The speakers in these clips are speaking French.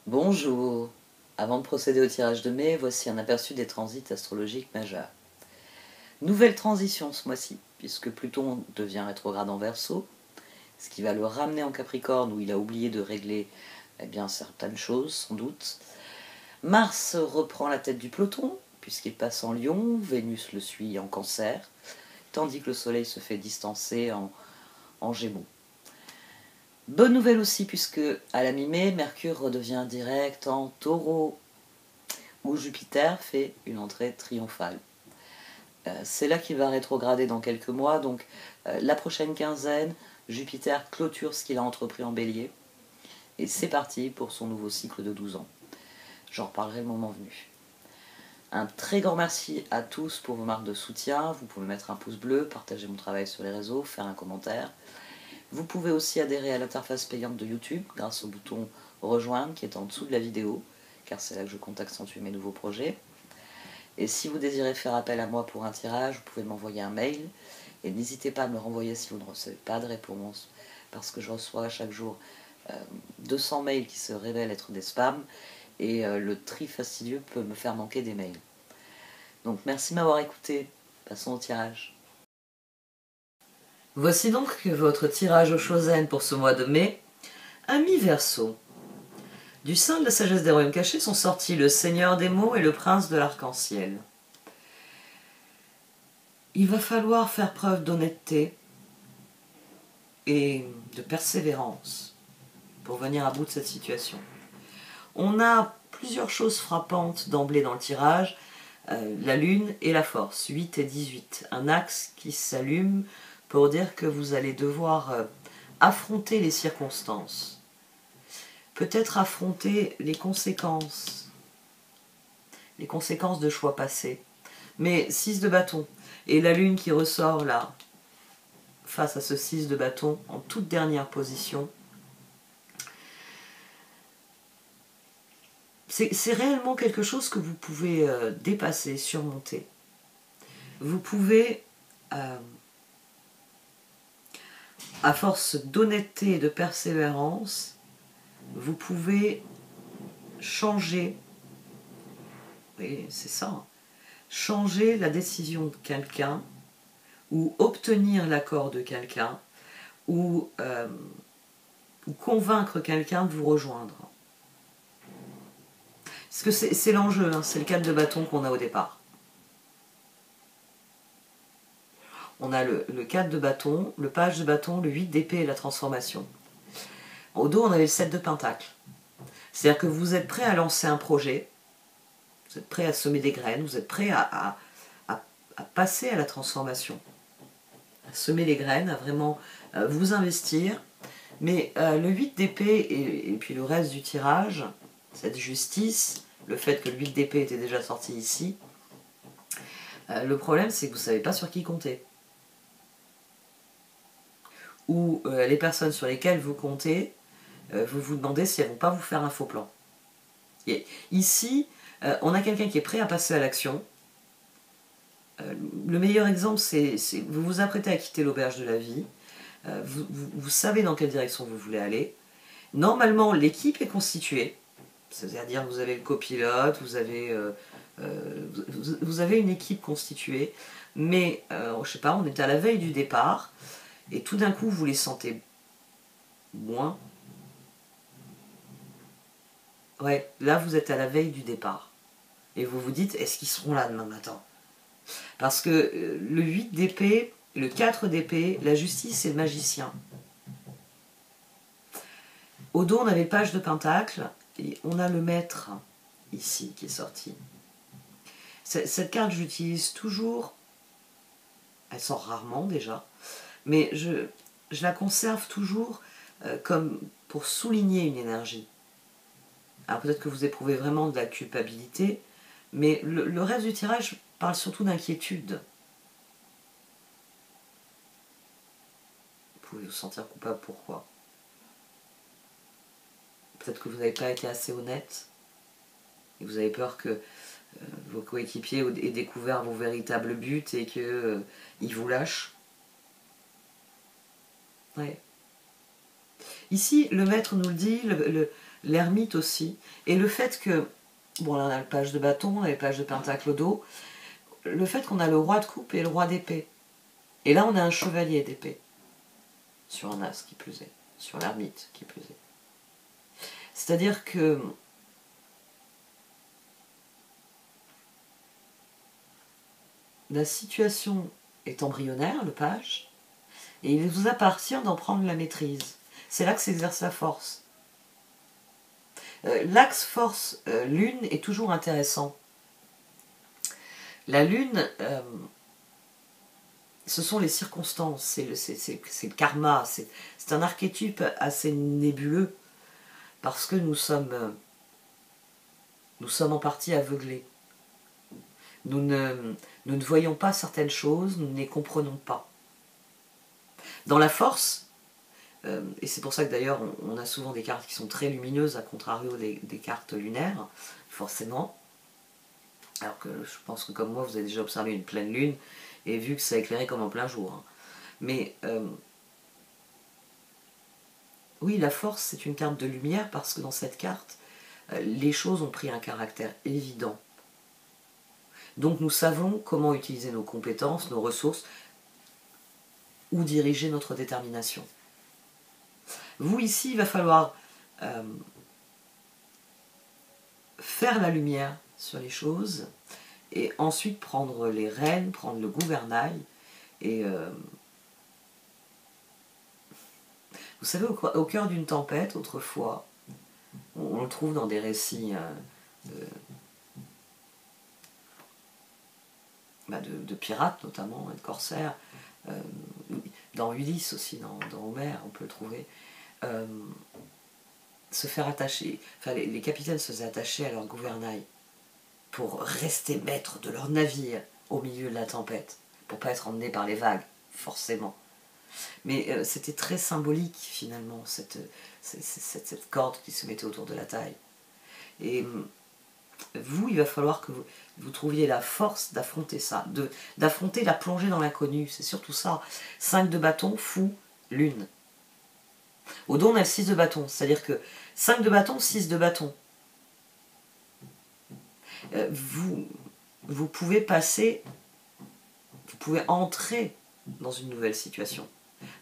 Bonjour. Avant de procéder au tirage de mai, voici un aperçu des transits astrologiques majeurs. Nouvelle transition ce mois-ci, puisque Pluton devient rétrograde en Verseau, ce qui va le ramener en Capricorne où il a oublié de régler certaines choses, sans doute. Mars reprend la tête du peloton, puisqu'il passe en Lion, Vénus le suit en Cancer, tandis que le Soleil se fait distancer en Gémeaux. Bonne nouvelle aussi, puisque à la mi-mai, Mercure redevient direct en Taureau, où Jupiter fait une entrée triomphale. C'est là qu'il va rétrograder dans quelques mois, donc la prochaine quinzaine, Jupiter clôture ce qu'il a entrepris en Bélier, et c'est parti pour son nouveau cycle de 12 ans. J'en reparlerai le moment venu. Un très grand merci à tous pour vos marques de soutien. Vous pouvez mettre un pouce bleu, partager mon travail sur les réseaux, faire un commentaire. Vous pouvez aussi adhérer à l'interface payante de YouTube grâce au bouton rejoindre qui est en dessous de la vidéo, car c'est là que je compte accentuer mes nouveaux projets. Et si vous désirez faire appel à moi pour un tirage, vous pouvez m'envoyer un mail. Et n'hésitez pas à me le renvoyer si vous ne recevez pas de réponse, parce que je reçois chaque jour 200 mails qui se révèlent être des spams, et le tri fastidieux peut me faire manquer des mails. Donc merci de m'avoir écouté. Passons au tirage. Voici donc votre tirage au Chosen pour ce mois de mai. Amis Verseau. Du sein de la sagesse des royaumes cachés sont sortis le Seigneur des mots et le Prince de l'arc-en-ciel. Il va falloir faire preuve d'honnêteté et de persévérance pour venir à bout de cette situation. On a plusieurs choses frappantes d'emblée dans le tirage. La lune et la force, 8 et 18. Un axe qui s'allume pour dire que vous allez devoir affronter les circonstances. Peut-être affronter les conséquences de choix passés. Mais 6 de bâton, et la lune qui ressort là, face à ce 6 de bâton, en toute dernière position, c'est réellement quelque chose que vous pouvez dépasser, surmonter. Vous pouvez, à force d'honnêteté et de persévérance, vous pouvez changer, oui, c'est ça, changer la décision de quelqu'un, ou obtenir l'accord de quelqu'un, ou convaincre quelqu'un de vous rejoindre. Parce que c'est l'enjeu, hein, c'est le 4 de bâton qu'on a au départ. On a le 4 de bâton, le page de bâton, le 8 d'épée et la transformation. Au dos, on avait le 7 de pentacle. C'est-à-dire que vous êtes prêt à lancer un projet, vous êtes prêt à semer des graines, vous êtes prêt à passer à la transformation, à semer les graines, à vraiment vous investir. Mais le 8 d'épée et puis le reste du tirage, cette justice, le fait que le 8 d'épée était déjà sorti ici, le problème c'est que vous ne savez pas sur qui compter. Ou les personnes sur lesquelles vous comptez, vous vous demandez si elles ne vont pas vous faire un faux plan. Et ici, on a quelqu'un qui est prêt à passer à l'action. Le meilleur exemple, c'est vous vous apprêtez à quitter l'auberge de la vie, vous savez dans quelle direction vous voulez aller. Normalement, l'équipe est constituée, c'est-à-dire vous avez le copilote, vous avez une équipe constituée, mais je sais pas, on est à la veille du départ, et tout d'un coup vous les sentez moins. Ouais, là vous êtes à la veille du départ, et vous vous dites, est-ce qu'ils seront là demain matin? Parce que le 8 d'épée, le 4 d'épée, la justice et le magicien. Au dos, on avait le page de pentacle, et on a le maître, ici, qui est sorti. Cette carte, j'utilise toujours, elle sort rarement déjà, mais je la conserve toujours comme pour souligner une énergie. Alors peut-être que vous éprouvez vraiment de la culpabilité, mais le reste du tirage parle surtout d'inquiétude. Vous pouvez vous sentir coupable, pourquoi? Peut-être que vous n'avez pas été assez honnête, et vous avez peur que vos coéquipiers aient découvert vos véritables buts et qu'ils vous lâchent. Ouais. Ici, le maître nous le dit, l'ermite aussi, et le fait que, bon là on a le page de bâton, on a les pages de pentacle au dos, le fait qu'on a le roi de coupe et le roi d'épée. Et là on a un chevalier d'épée, sur un as qui plus est, sur l'ermite qui plus est. C'est-à-dire que la situation est embryonnaire, le page, et il vous appartient d'en prendre la maîtrise. C'est là que s'exerce la force. L'axe force-lune est toujours intéressant. La lune, ce sont les circonstances, c'est le karma, c'est un archétype assez nébuleux, parce que nous sommes en partie aveuglés. Nous ne voyons pas certaines choses, nous ne les comprenons pas. Dans la force, et c'est pour ça que d'ailleurs on a souvent des cartes qui sont très lumineuses, à contrario des cartes lunaires, forcément. Alors que je pense que comme moi vous avez déjà observé une pleine lune, et vu que ça éclairait comme en plein jour. Hein. Mais oui, la force c'est une carte de lumière, parce que dans cette carte, les choses ont pris un caractère évident. Donc nous savons comment utiliser nos compétences, nos ressources, ou diriger notre détermination. Vous, ici, il va falloir faire la lumière sur les choses, et ensuite prendre les rênes, prendre le gouvernail, et vous savez, au cœur d'une tempête, autrefois, on le trouve dans des récits de pirates notamment, et de corsaires, dans Ulysse aussi, dans Homère, on peut le trouver, se faire attacher, enfin les capitaines se faisaient attacher à leur gouvernail pour rester maîtres de leur navire au milieu de la tempête, pour pas être emmenés par les vagues, forcément. Mais c'était très symbolique finalement, cette corde qui se mettait autour de la taille. Et vous, il va falloir que vous trouviez la force d'affronter ça, d'affronter la plongée dans l'inconnu, c'est surtout ça. 5 de bâton, fou, lune. Au dos, on a le 6 de bâton, c'est-à-dire que 5 de bâton, 6 de bâton. Vous pouvez passer, vous pouvez entrer dans une nouvelle situation.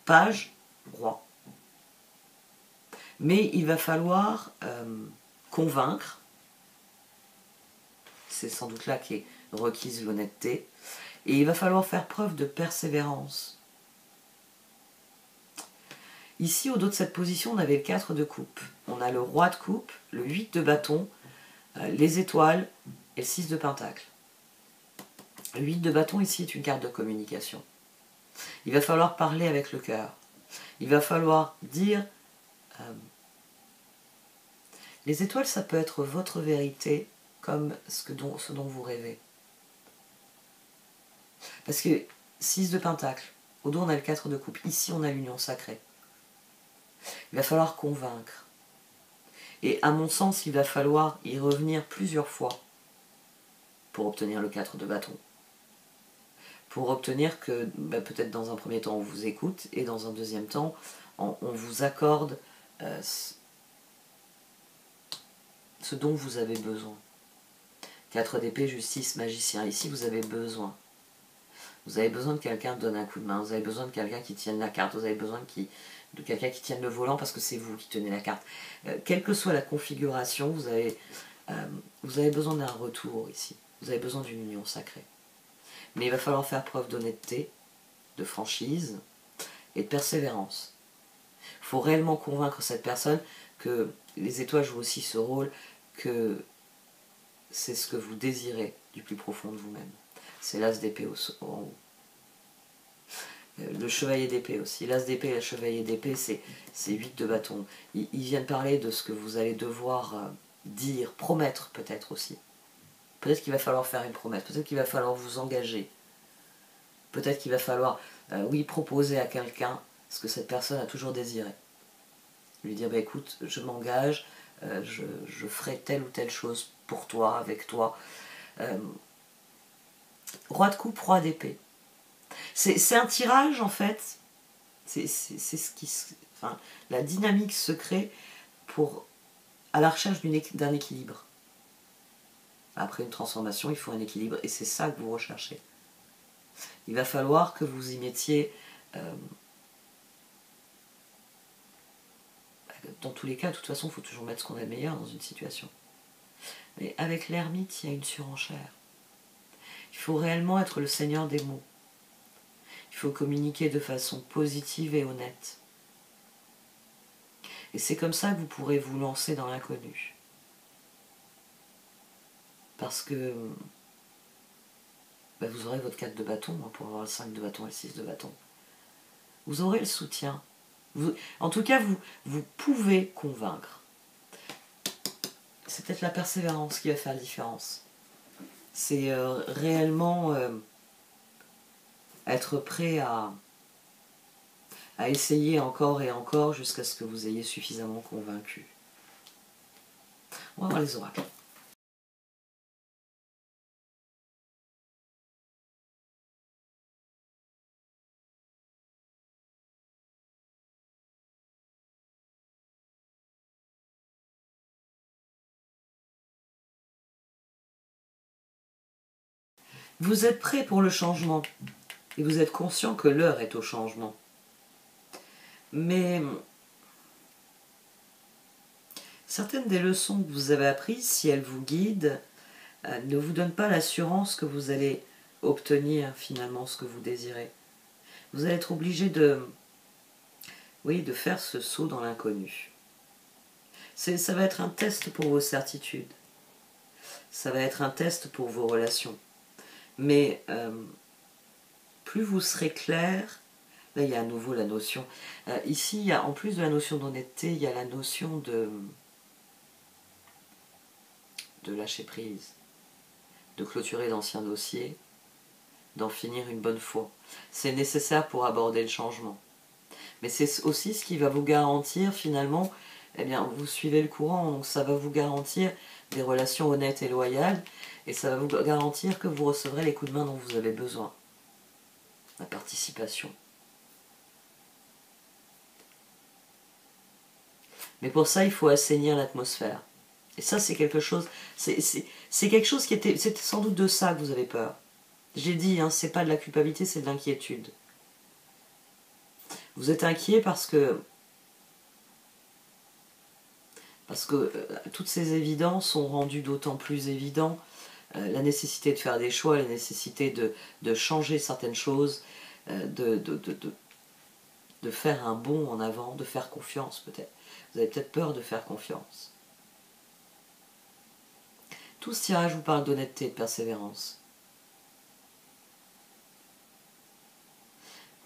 Page, roi. Mais il va falloir convaincre, c'est sans doute là qu'est requise l'honnêteté, et il va falloir faire preuve de persévérance. Ici, au dos de cette position, on avait le 4 de coupe. On a le roi de coupe, le 8 de bâton, les étoiles et le 6 de pentacle. Le 8 de bâton, ici, est une carte de communication. Il va falloir parler avec le cœur. Il va falloir dire... les étoiles, ça peut être votre vérité, comme ce dont vous rêvez. Parce que 6 de pentacle, au dos on a le 4 de coupe, ici on a l'union sacrée. Il va falloir convaincre. Et à mon sens, il va falloir y revenir plusieurs fois pour obtenir le 4 de bâton. Pour obtenir que, peut-être dans un premier temps, on vous écoute, et dans un deuxième temps, on vous accorde ce dont vous avez besoin. 4 d'épée, justice, magicien. Ici, vous avez besoin. Vous avez besoin de quelqu'un qui donne un coup de main. Vous avez besoin de quelqu'un qui tienne la carte. Vous avez besoin de quelqu'un qui tienne le volant parce que c'est vous qui tenez la carte. Quelle que soit la configuration, vous avez besoin d'un retour ici. Vous avez besoin d'une union sacrée. Mais il va falloir faire preuve d'honnêteté, de franchise et de persévérance. Il faut réellement convaincre cette personne que les étoiles jouent aussi ce rôle, que c'est ce que vous désirez du plus profond de vous-même. C'est l'as d'épée en haut. Le chevalier d'épée aussi. L'as d'épée et le chevalier d'épée, c'est 8 de bâton. Ils viennent parler de ce que vous allez devoir dire, promettre peut-être aussi. Peut-être qu'il va falloir faire une promesse, peut-être qu'il va falloir vous engager. Peut-être qu'il va falloir, oui, proposer à quelqu'un ce que cette personne a toujours désiré. Lui dire, écoute, je m'engage, je ferai telle ou telle chose pour toi, avec toi. Roi de coupe, roi d'épée. C'est un tirage, en fait. C'est ce qui... Enfin, la dynamique se crée pour à la recherche d'un équilibre. Après une transformation, il faut un équilibre et c'est ça que vous recherchez. Il va falloir que vous y mettiez, dans tous les cas, de toute façon, il faut toujours mettre ce qu'on a de meilleur dans une situation. Mais avec l'ermite, il y a une surenchère. Il faut réellement être le seigneur des mots. Il faut communiquer de façon positive et honnête. Et c'est comme ça que vous pourrez vous lancer dans l'inconnu. Parce que vous aurez votre 4 de bâton pour avoir le 5 de bâton et le 6 de bâton. Vous aurez le soutien. En tout cas, vous pouvez convaincre. C'est peut-être la persévérance qui va faire la différence. C'est réellement être prêt à essayer encore et encore jusqu'à ce que vous ayez suffisamment convaincu. On va voir les oracles. Vous êtes prêt pour le changement et vous êtes conscient que l'heure est au changement. Mais certaines des leçons que vous avez apprises, si elles vous guident, ne vous donnent pas l'assurance que vous allez obtenir finalement ce que vous désirez. Vous allez être obligé de faire ce saut dans l'inconnu. Ça va être un test pour vos certitudes. Ça va être un test pour vos relations. Mais plus vous serez clair, là il y a à nouveau la notion, ici il y a, en plus de la notion d'honnêteté, il y a la notion de lâcher prise, de clôturer d'anciens dossiers, d'en finir une bonne fois. C'est nécessaire pour aborder le changement. Mais c'est aussi ce qui va vous garantir finalement, eh bien vous suivez le courant, donc ça va vous garantir des relations honnêtes et loyales, et ça va vous garantir que vous recevrez les coups de main dont vous avez besoin. La participation. Mais pour ça, il faut assainir l'atmosphère. Et ça, c'est quelque chose... C'est quelque chose qui était... C'était sans doute de ça que vous avez peur. J'ai dit, hein, c'est pas de la culpabilité, c'est de l'inquiétude. Vous êtes inquiet parce que toutes ces évidences sont rendues d'autant plus évidentes. La nécessité de faire des choix, la nécessité de changer certaines choses, de faire un bond en avant, de faire confiance peut-être. Vous avez peut-être peur de faire confiance. Tout ce tirage vous parle d'honnêteté et de persévérance.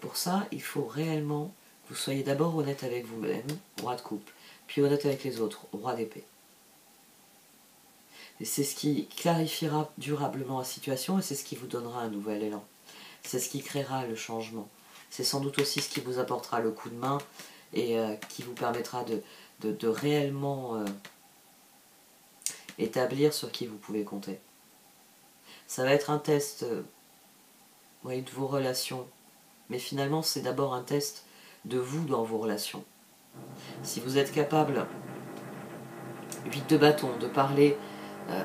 Pour ça, il faut réellement que vous soyez d'abord honnête avec vous-même, roi de coupe, puis honnête avec les autres, roi d'épée. Et c'est ce qui clarifiera durablement la situation et c'est ce qui vous donnera un nouvel élan. C'est ce qui créera le changement. C'est sans doute aussi ce qui vous apportera le coup de main et qui vous permettra de réellement établir sur qui vous pouvez compter. Ça va être un test de vos relations, mais finalement c'est d'abord un test de vous dans vos relations. Si vous êtes capable, 8 de bâton, de parler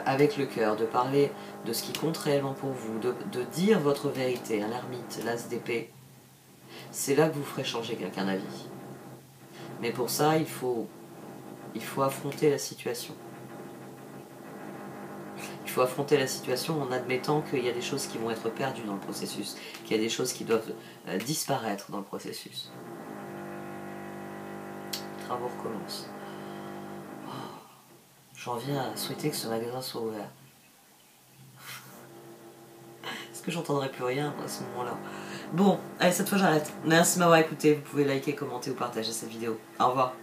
avec le cœur, de parler de ce qui compte réellement pour vous, de dire votre vérité, un ermite, l'as d'épée, c'est là que vous ferez changer quelqu'un d'avis. Mais pour ça, il faut affronter la situation. Il faut affronter la situation en admettant qu'il y a des choses qui vont être perdues dans le processus, qu'il y a des choses qui doivent disparaître dans le processus. Les travaux recommencent. Oh, j'en viens à souhaiter que ce magasin soit ouvert. Est-ce que j'entendrai plus rien à ce moment-là? Bon, allez, cette fois j'arrête. Merci de m'avoir écouté. Vous pouvez liker, commenter ou partager cette vidéo. Au revoir.